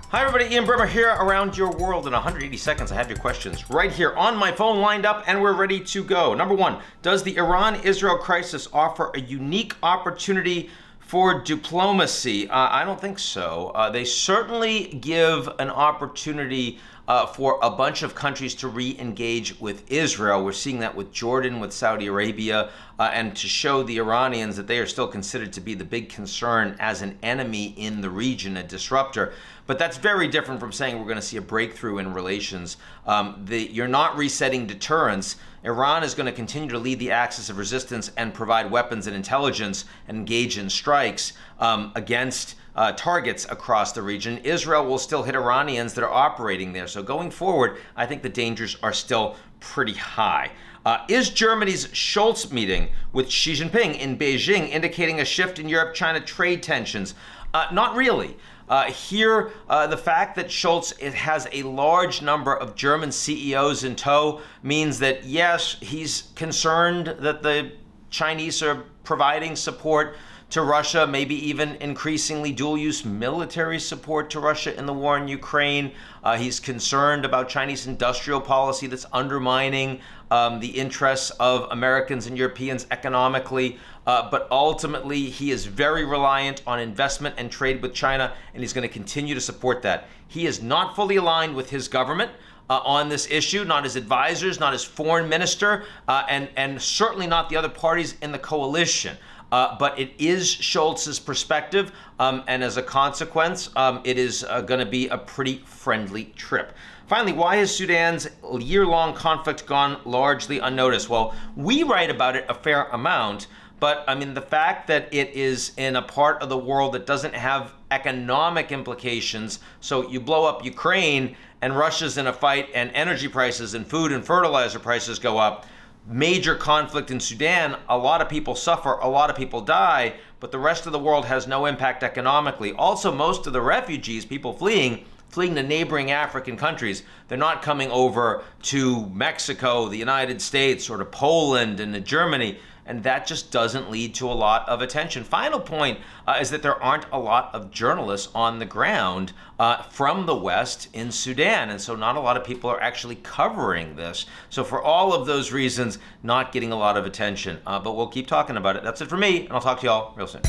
Hi everybody, Ian Bremmer here, around your world in 180 seconds. I have your questions right here on my phone lined up and we're ready to go. Number one, does the Iran-Israel crisis offer a unique opportunity for diplomacy? I don't think so. They certainly give an opportunity for a bunch of countries to re-engage with Israel. We're seeing that with Jordan, with Saudi Arabia, and to show the Iranians that they are still considered to be the big concern as an enemy in the region, a disruptor. But that's very different from saying we're going to see a breakthrough in relations. You're not resetting deterrence. Iran is going to continue to lead the axis of resistance and provide weapons and intelligence and engage in strikes against targets across the region. Israel will still hit Iranians that are operating there. So going forward, I think the dangers are still pretty high. Is Germany's Schultz meeting with Xi Jinping in Beijing indicating a shift in Europe-China trade tensions? Not really. Here, the fact that Scholz has a large number of German CEOs in tow means that, yes, he's concerned that the Chinese are providing support to Russia, maybe even increasingly dual-use military support to Russia in the war in Ukraine. He's concerned about Chinese industrial policy that's undermining the interests of Americans and Europeans economically. But ultimately, he is very reliant on investment and trade with China, and he's going to continue to support that. He is not fully aligned with his government on this issue, not his advisors, not his foreign minister, and certainly not the other parties in the coalition. But it is Scholz's perspective, and as a consequence, it is going to be a pretty friendly trip. Finally, why has Sudan's year-long conflict gone largely unnoticed? Well, we write about it a fair amount, but I mean, the fact that it is in a part of the world that doesn't have economic implications, so you blow up Ukraine and Russia's in a fight and energy prices and food and fertilizer prices go up, major conflict in Sudan, a lot of people suffer, a lot of people die, but the rest of the world has no impact economically. Also, most of the refugees, people fleeing to neighboring African countries, they're not coming over to Mexico, the United States, or to Poland and to Germany, and that just doesn't lead to a lot of attention. Final point is that there aren't a lot of journalists on the ground from the West in Sudan, and so not a lot of people are actually covering this. So for all of those reasons, not getting a lot of attention, but we'll keep talking about it. That's it for me, and I'll talk to y'all real soon.